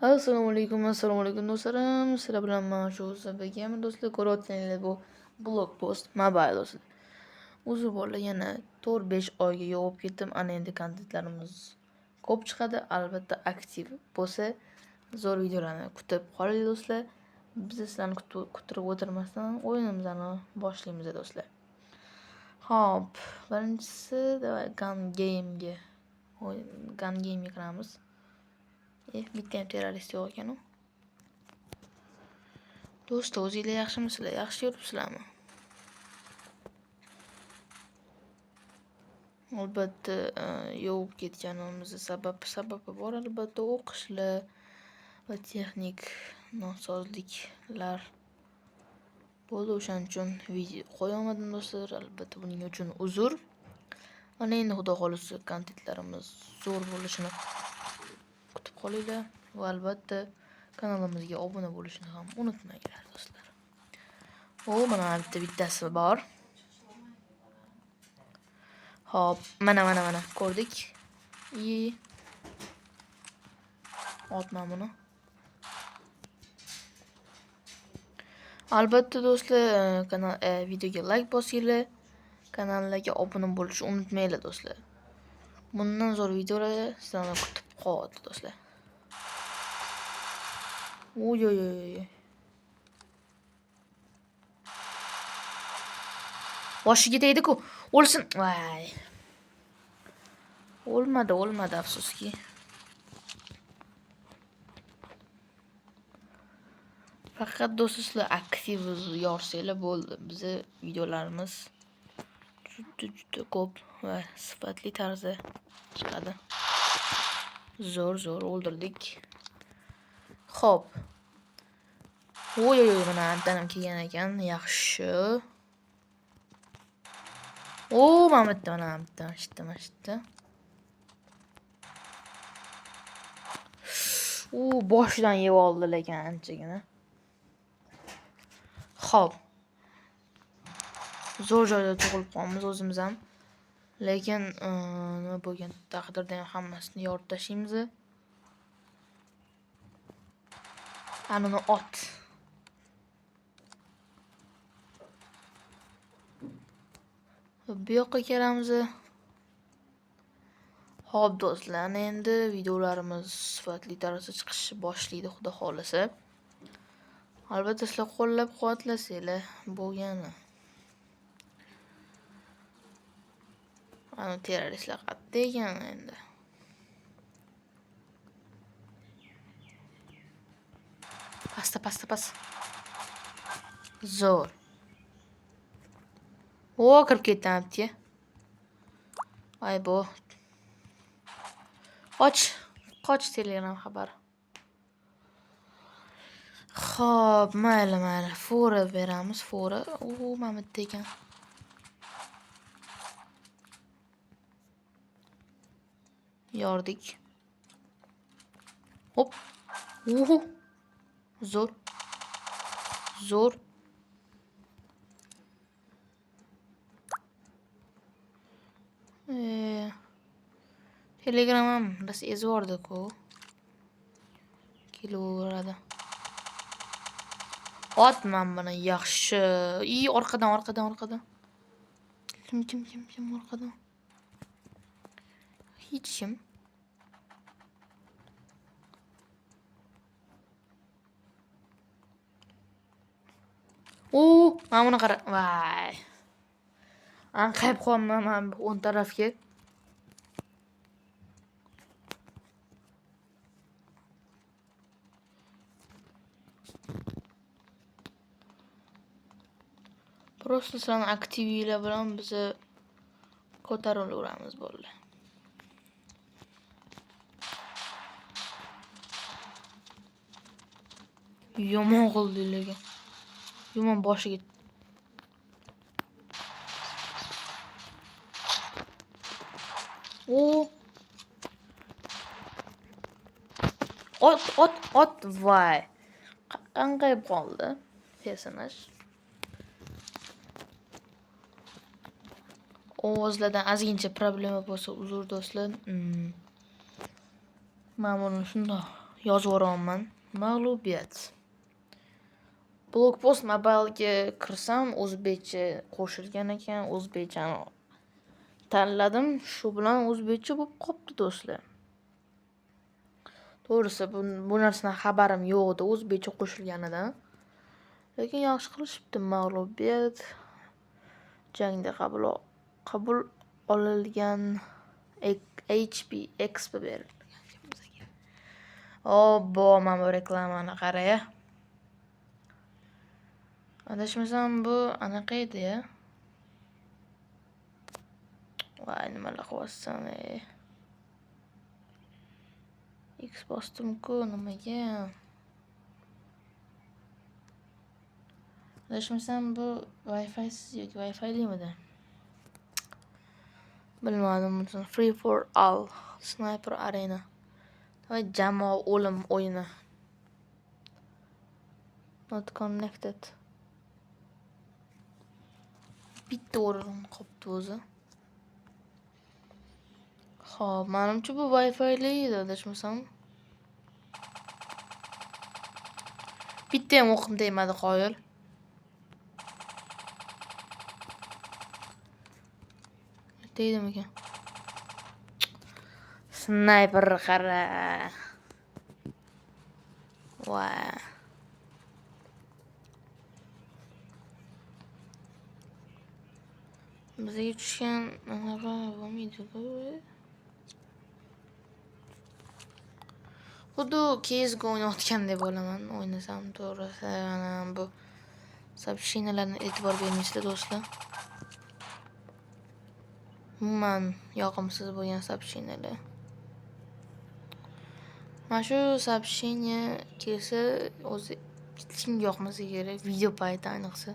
Assalomu alaykum do'stlarim. Sizlar bilan men shu Gamer do'stlar ko'rayotganingiz bu blog post mobile do'stlar. O'zi bolalar yana 4-5 oyga yopib ketdim. Ana endi kontentlarimiz ko'p chiqadi. Albatta aktiv bo'lsa zo'r videolarni kutib qoling do'stlar. Biz sizlarni kuttirib o'tirmasdan o'yinimizni boshlaymiz do'stlar. Hop, birinchisi Gun Game'ga kiramiz. Bitta ham terrorist yo'q ekan-ku. Do'stlar, o'zingizlar yaxshimisizlar? Yaxshi yuribsizlarmi? Albatta, yovib ketganimizning sababi bor. Albatta, o'qishlar va texnik nosozliklar bo'ldi. O'shaning uchun video qo'ya olmadim do'stlar. Albatta, buning uchun uzr. Ana endi xudo xolisa kontentlarimiz zo'r bo'lishini kutib qolinglar va albatta kanalimizga obuna bo'lishni ham unutmanglar do'stlar. Mana bittasi bor. Hop, mana ko'rdik. Otman buni. Albatta do'stlar, videoga like bosinglar, kanalga obuna bo'lishni unutmanglar do'stlar. Bundan zo'r videolar sizlarni kutib qoladi do'stlar. Oy. Boshiga tegdi-ku. O'lsin. Voy. O'lmadi afsuski. Faqat do'stlar aktiv yorsanglar bo'ldi. Bizning videolarimiz juda ko'p va sifatli tarzda chiqadi. Zo'r o'ldirdik. Xo'p. Oy, mana antanam kelgan ekan. Yaxshi. Mana bitta shitda. Boshidan yeb oldi lekin anchagina. Xo'p. Zo'r joyda tug'ilib qolamiz o'zimiz ham. Lekin nima bo'lgan taqdirda ham hammasini yorib tashlaymiz. Anani ot. Bu yoqqa kelamiz. Xo'p do'stlar, endi videolarimiz sifatli tarzda chiqishni boshlaydi xudo xolisa. Albatta sizlar qo'llab-quvvatlasanglar bo'lgani. Ana terroristlar qayerda ekan endi? Pasta. Zo'r. Kirib ketdi. Ay bu. Qoch Telegram xabar. Xo'p, mayli. Fora beramiz, fora. Mana bitta ekan. Yordik. Hop. Zo'r. Telegram'am rosa ezvordi-ku. Kelaveradi. Otman buni yaxshi. Orqadan. Kim orqadan? Hech kim. Mana buni qara. Voy. Anqayib qolman o'ng tarafga. Prosta sizlarning aktivinglar bilan biz ko'tarilaveramiz bo'ldi. Yomon qildi lekin. Yomon boshiga. Ot. Voy. Qanqayib qoldi personaj. Ovozlardan ozgincha problema bo'lsa uzr do'stlar. Men buni shundoq yozyapman. Mag'lubiyat. Blogpost mobile'ga kirsam, o'zbekcha qo'shilgan ekan. O'zbekchani tanladim. Shu bilan o'zbekcha bo'lib qopti, do'stlar. To'g'risi bu narsadan xabarim yo'q edi, o'zbekcha qo'shilganidan. Lekin yaxshi qilishibdi. Mag'lubiyat jangda qabul olilgan HP Exp berilgan bizga. Obbo, mana bu reklamani qara-ya. Adashmasam bu anaqa edi-ya. Voy, nimalar qilyapsan, X bosdim-ku, nimaga? Adashmasam bu Wi-Fi'siz yoki Wi-Fi'limidi? Bilmadim. Free for all Sniper Arena. Voy, jamoa o'lim o'yini. Not connected. Bitta o'rin qopti o'zi. Xo'p, menimcha bu Wi-Fi'li edi, adashmasam. Bitta ham o'qim tegmadi, qoyil. Tegdimikan? Sniper qara. Voy. Bizga tushgan anaqa bo'lmaydi-ku. Xuddi CS:GO o'ynayotgandek bo'laman, o'ynasam to'g'risi. Mana bu soобщениyalarga e'tibor bermaysizlar, do'stlar. Umuman yoqimsiz bo'lgan soобщениyalar. Mana shu soобщение kelsa, o'zi hech kimga yoqmasa kerak, video payti ayniqsa.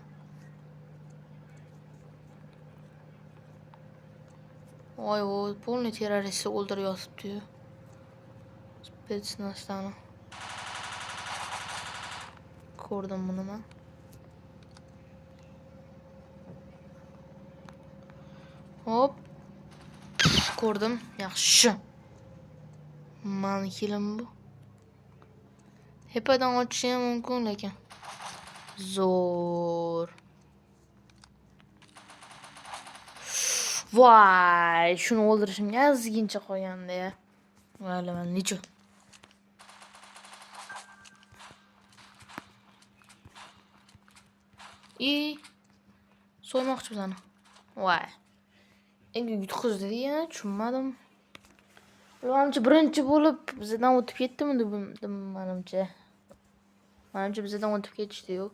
Voy, u полный terroristni o'ldirib yotibdi-yu. Spetsnazdan. Ko'rdim buni men. Hop. Ko'rdim. Yaxshi. Mani kilim bu. Hepadan ochishi ham mumkin lekin. Zo'r. Voy, shuni o'ldirishimga azgincha qolganda-ya. Vali, men necha? So'ymoqchi bizani. Voy. Enga yutqizdi-ya, tushunmadim. Menimcha birinchi bo'lib bizdan o'tib ketdimi dedim menimcha. Menimcha bizdan o'tib ketishdi-yu.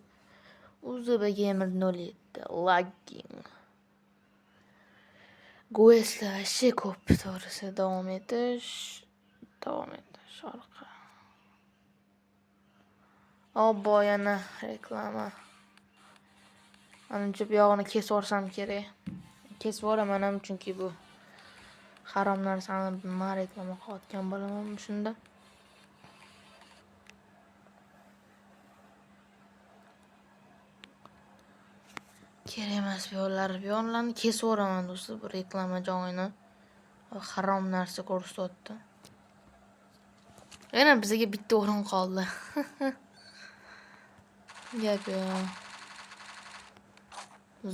Uzba Gamer 07 lagging. Go'eslar shi ko'p, to'g'risi. Davom etish orqa. Obbo, yana reklama. Menimcha bu yog'ini kesib yuborsam kerak. Kesib yuboraman ham, chunki bu harom narsani nima reklama qilayotgan bo'laman shunda. Kerak emas bu yo'llarni kesib yuboraman, do'stlar. Bu reklama joyini harom narsa ko'rsatyapti. Yana bizga bitta o'rin qoldi. Gap yo'q.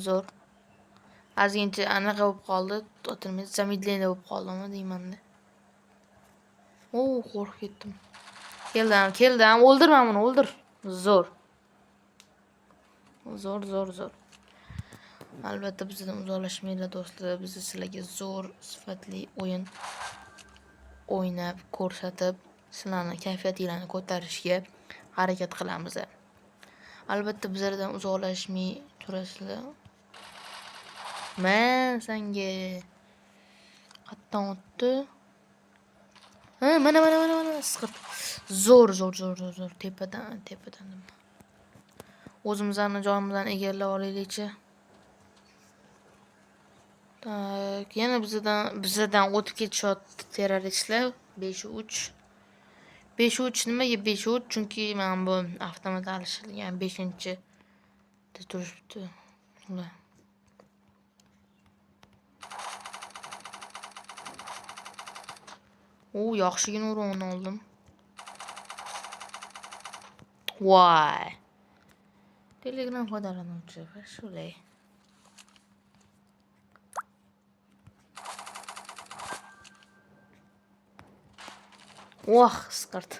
Zo'r. Azgincha anaqa bo'lib qoldi. O'tirmay zamedlение bo'lib qoldimi deyman-da. Qo'rqib ketdim. Keldim. O'ldirma buni, o'ldir. Zo'r. Albatta bizdan uzoqlashmanglar, do'stlar. Biz sizlarga zo'r sifatli o'yin o'ynab ko'rsatib, sizlarning kayfiyatingizni ko'tarishga harakat qilamiz. Albatta bizlardan uzoqlashmay turasizlar. Men senga qatdan o'tdi. Mana siqib. Zo'r. Tepadan. O'zimizning joyimizdan egallab olaylikchi. Tak, yana bizdan o'tib ketishyapti terroristlar. 5-3. 5-3 nimaga 5-3? Chunki men bu avtomat alishilgan 5-chi turibdi. Ular. Yaxshigina urun oldim. Voy. Telegram foydalanuvchi va shulay. Voh, skirt.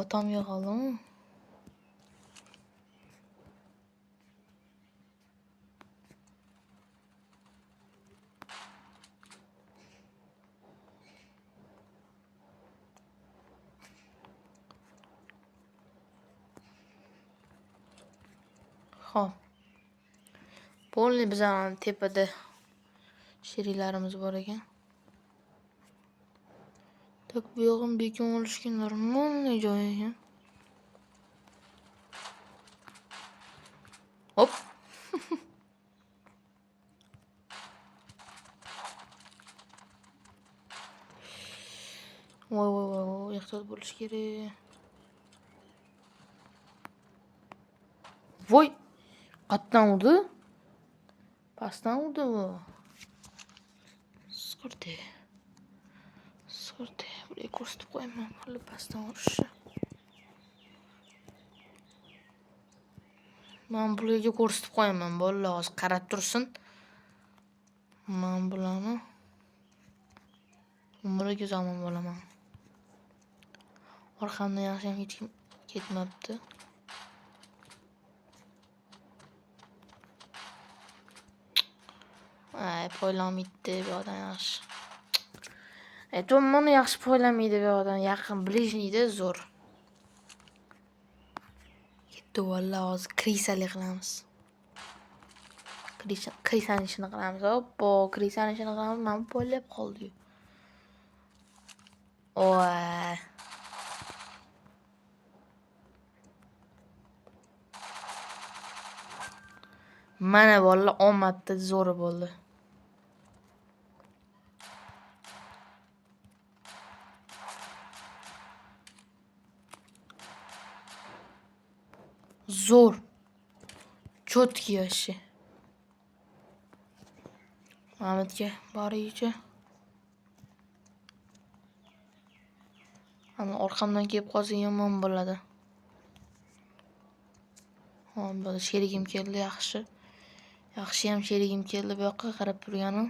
Otamga qoldimi? Xo'p. Polni bizani tepada sheriklarimiz bor ekan. Tak bu yog'im bekim olishga normalniy joy ekan. Hop. Voy, ehtiyot bo'lish kerak. Voy. Qatdan urdi? Pastdan urdi bu. Skirti. Buraya ko'rsatib qo'yaman. Hali pastdan urishi. Men bularga ko'rsatib qo'yaman. Bolalar hozir qarab tursin. Men bularni umriga zamon bo'laman. Orqamdan yaxshi hech kim ketmabdi. Poylamaydi bu odam yaxshi. Aytmayman, yaxshi poylamaydi bu odam. Yaqin blижнийda zo'r. Ketdi vallahi hozir krisali qilamiz. Krisani ishini qilamiz. Hoppo, krisani ishini qilamiz. Men poylab qoldi-yu. Voy. Mana vallahi omadda zo'r bo'ldi. Zo'r. Chotki yoshi. Ahmetga boricha. Ana orqamdan kelib qolsa yomon bo'ladi. Bo'ldi, sherigim keldi, yaxshi. Yaxshiyam sherigim keldi bu yoqqa qarab turganim.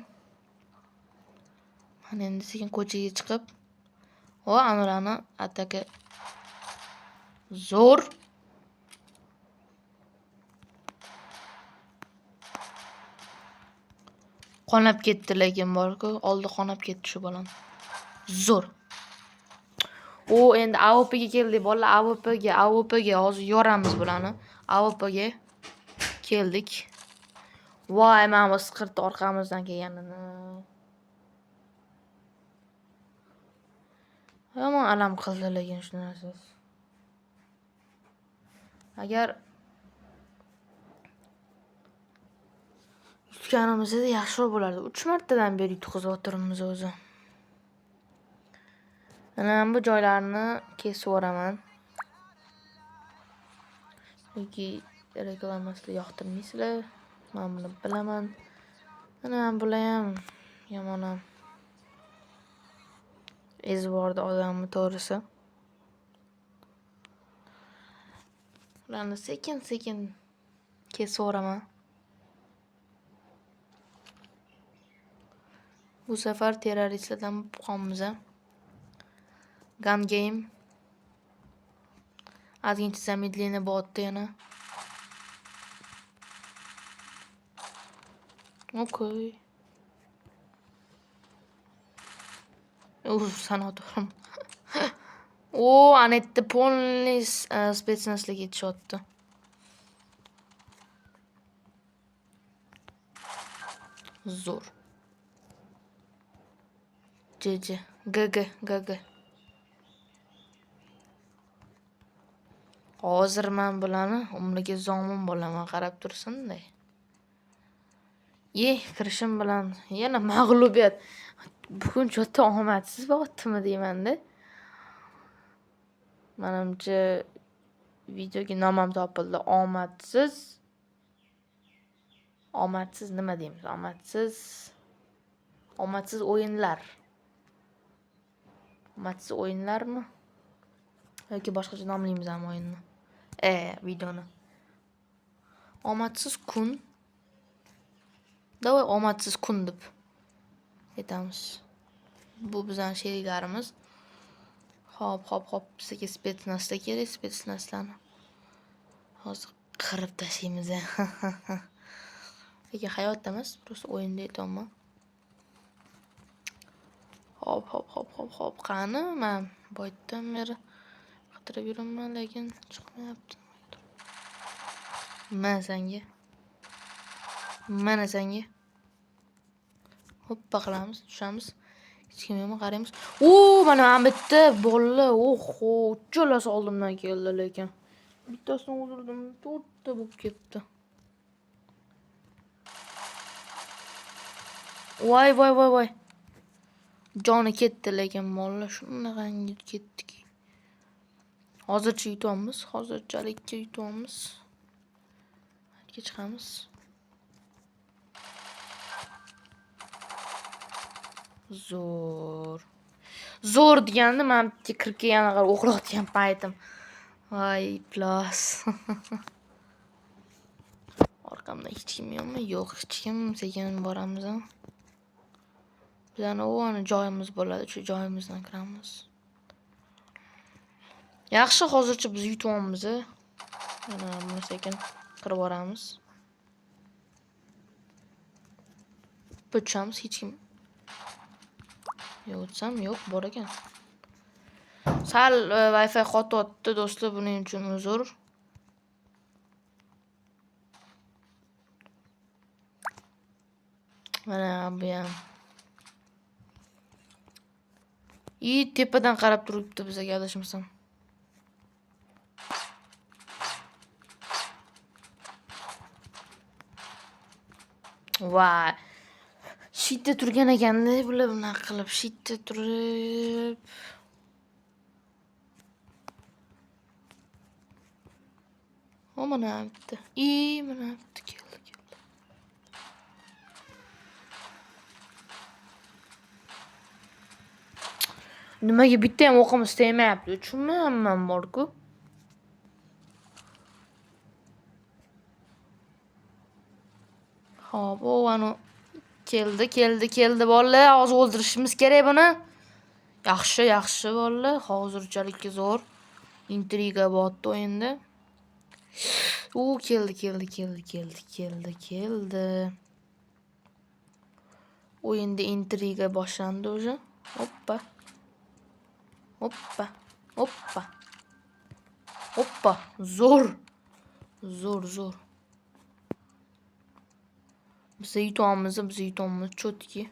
Mana endi sekin ko'chaga chiqib, Anurani ataka zo'r. Qonab ketdi lekin bor-ku, oldi qonab ketdi shu bolam. Zo'r. Endi AWPga keldik, bolalar. AWPga hozir yoramiz bularni. AWPga keldik. Voy, mana bu skirt orqamizdan kelganini. Yomon alam qildi lekin shu narsa. Agar yutganimizda yaxshiroq bo'lardi. 3 martadan beri yutqizib o'tiribmiz o'zi. Mana bu joylarni kesib o'raman. Chunki reklamasini yoqtirmaysizlar. Men buni bilaman. Mana bular ham yomon ham. Ezvordi odamni to'g'risi. Ularni sekin kesib o'raman. Bu safar terroristlardan qolamiz. Gun game. Ozgincha zamedlение bo'tdi yana. Okay. Sanatorim. Anetda polniy spetsnazlik yetishyapti. Zo'r. GG. Hozir men bularni umriga zomin bo'laman, qarab tursin-da. Kirishim bilan yana mag'lubiyat. Bugun juda omadsiz bo'tdimi deyman-da. Menimcha videoga nomam topildi. Omadsiz nima deymiz? Omadsiz o'yinlar. Omadsiz o'yinlarmi? yoki boshqacha nomlaymizmi o'yinni? Videoni. Omadsiz kun. Davay omadsiz kun deb aytamiz. Bu bizning sheriklarimiz. Hop. Bizga spetsnazda kerak, spetsnazlarni. Hozir qirib tashlaymiz. Lekin hayotda emas, просто o'yinda aytayapman. Hop. Qani, men boydan beri qidirib yuraman, lekin chiqmayapti. Mana senga. Hoppa qilamiz, tushamiz. Hech kim yo'qmi, qaraymiz. Mana bitta bolla. Oho, uchalasi oldimdan keldi lekin. Bittasini o'ldirdim, 4 ta bo'lib ketdi. Voy. Joni ketdi lekin molla shunaqangi ketdiki. Hozircha yutyapmiz, hozirchalikka yutyapmiz. Hajga chiqamiz. Zo'r deganda men kirib kelganda qarab o'qlayotgan paytim. Voy, plas. Orqamda hech kim yo'qmi? Yo'q, hech kim. Sekin boramiz. Bizning o'g'ani joyimiz bo'ladi, shu joyimizdan kiramiz. Yaxshi, hozircha biz yutyapmiz. Mana buni sekin qirib boramiz. Pochamiz hech kim. Yo'qsam yo'q, bor ekan. Sal Wi-Fi xotyapti do'stlar, buning uchun uzr. Mana bu ham. Tepadan qarab turibdi bizga adashmasam. Voy. Shitda turgan ekanda, bular bunaqa qilib shitda turib. Mana bitta. Mana bitta keldi. Nimaga bitta ham o'qimiz tegmayapti? Tushunmayapman bor-ku. Xo'p, ana keldi bolalar. Hozir o'ldirishimiz kerak buni. Yaxshi bolalar. Hozirchalikka zo'r intriga botdi o'yinda. Keldi. O'yinda intriga boshlandi o'zi. Hoppa. Zo'r. Biz yutyapmiz, cho'tki.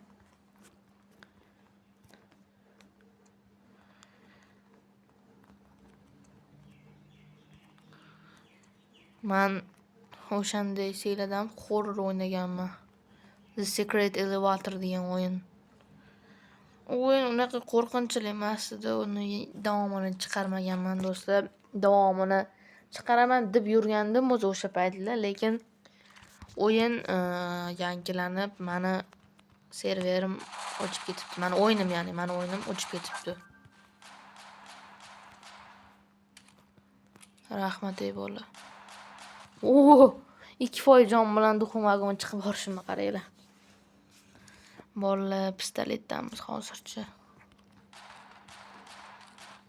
Men o'shanday seriyadan horror o'ynaganman. The Secret Elevator degan o'yin. O'yin unaqa qo'rqinchli emas edi. Uni davomini chiqarmaganman do'stlar. Davomini chiqaraman deb yurgandim o'zi o'sha paytda, lekin o'yin yangilanib, meni serverim o'chib ketibdi. Meni o'yinim o'chib ketibdi. Rahmat ey bola. 2 foyjon bilan duxum vagon chiqib borishimni qaranglar. Bola pistoletdamiz hozircha.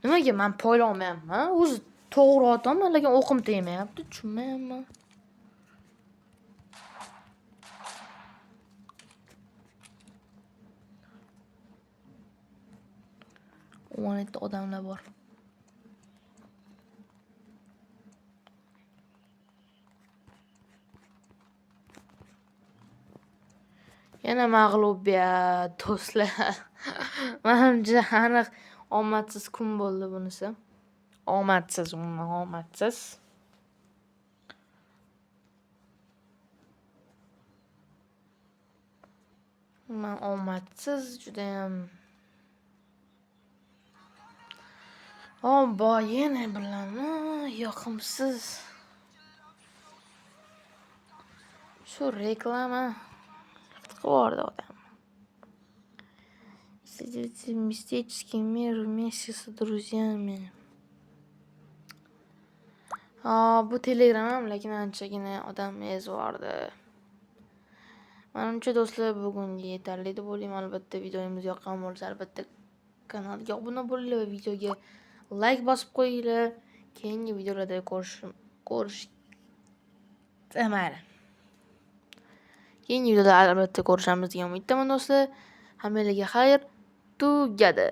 Nimaga men poylolmayapman? O'zi to'g'ri otaman, lekin o'qim tegmayapti, tushunmayapman. O'nta odamlar bor. Yana mag'lubiyat do'stlar. Menimcha aniq omadsiz kun bo'ldi bunisi. Omadsiz. Men omadsiz juda ham. Yana bilanmi? Yoqimsiz. Shu reklama qilib odam. Сидите в мистический мир вместе с друзьями. Bu Telegram ham, lekin anchagina odam ezvordi. Menimcha do'stlar, bugunga yetarli deb o'ylayman. Albatta, videomiz yoqqan bo'lsa, albatta kanalga obuna bo'linglar va videoga like bosib qo'yinglar. Keyingi videolarda keyingi videoda albatta ko'rishamiz degan umiddaman do'stlar. Hammalarga xayr, tugadi.